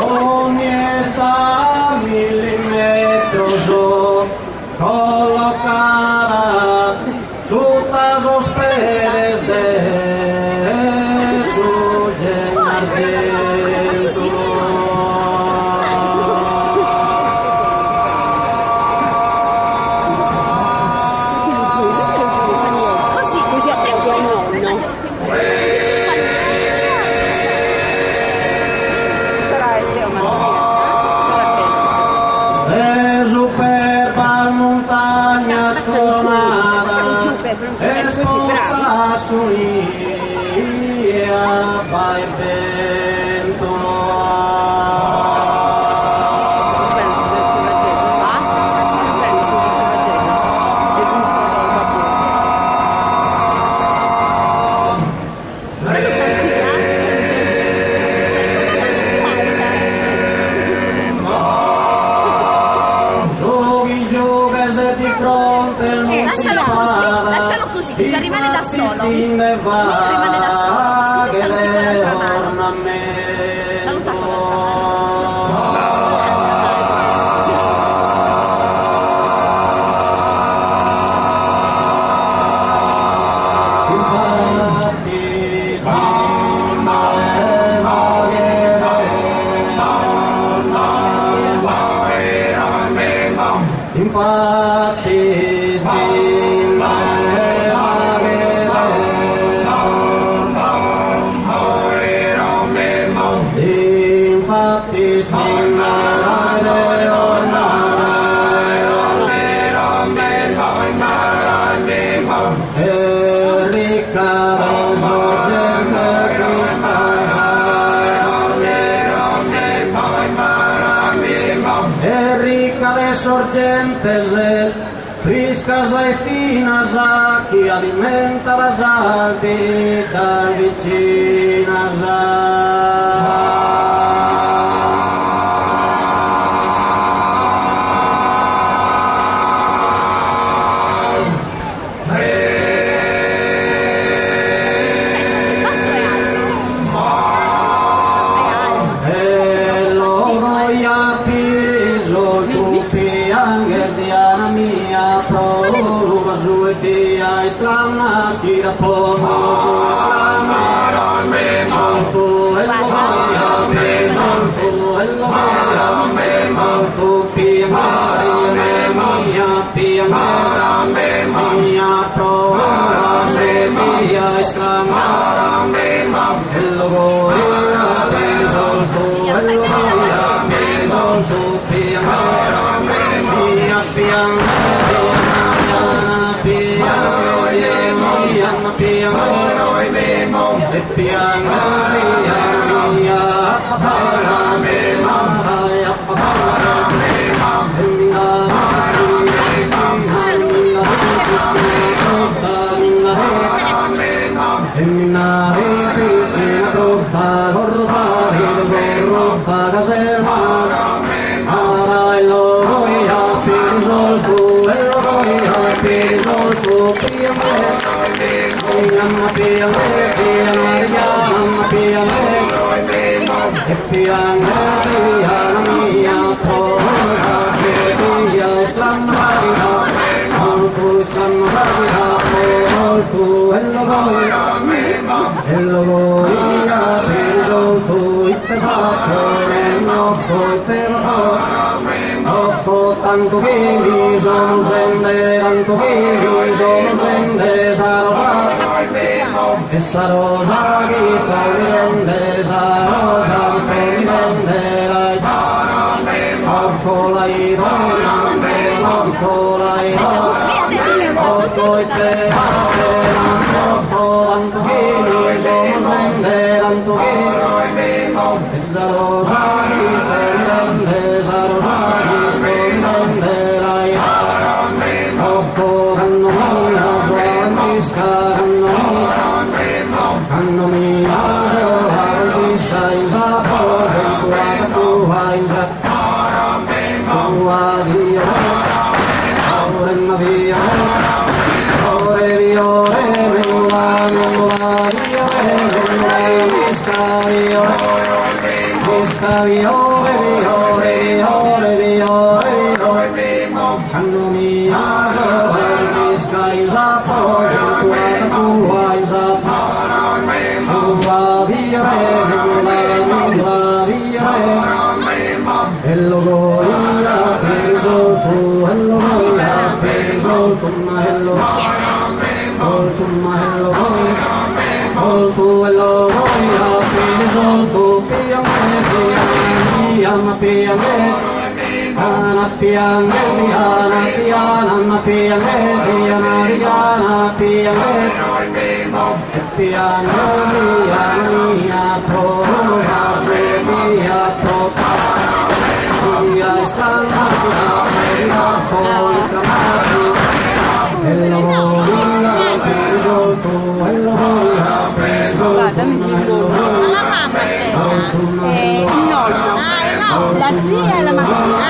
Ogni sta milimetros colocada sutas os peres de su llenamiento. Così, così a tempo il nonno. Superba montagna scolmata esposta sull'ia vai vento. Lascialo così, che già rimane da solo. Rimane da solo. Così saluti con l'altra mano. Saluta con l'altra Infatti sorgentes friscas e finas que alimenta las alpitas vecinas. Islam skira po Islam tu el tanto che mi sorprende, tanto che mi sorprende, esa rosa che sta vivendo, esa rosa che sta vivendo, porco la idona, porco la idona, porco e te, porco, tanto che mi sorprende, tanto che esa rosa che sta vivendo, esa rosa che sta vivendo, Canno mia, Francisca, Isa, Posa, Tua, Isa, Tua, Zia, Ore, Mavia, Ore, Viore, Mula, Mula, Viore, Mula, Visca, Viore, Visca, La zia e la mamma.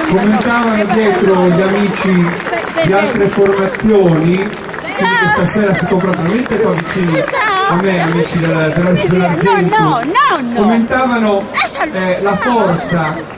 Commentavano dietro gli amici di altre formazioni, quindi questa sera si compra talmente qua vicini a me, amici della Regione Argento, commentavano la forza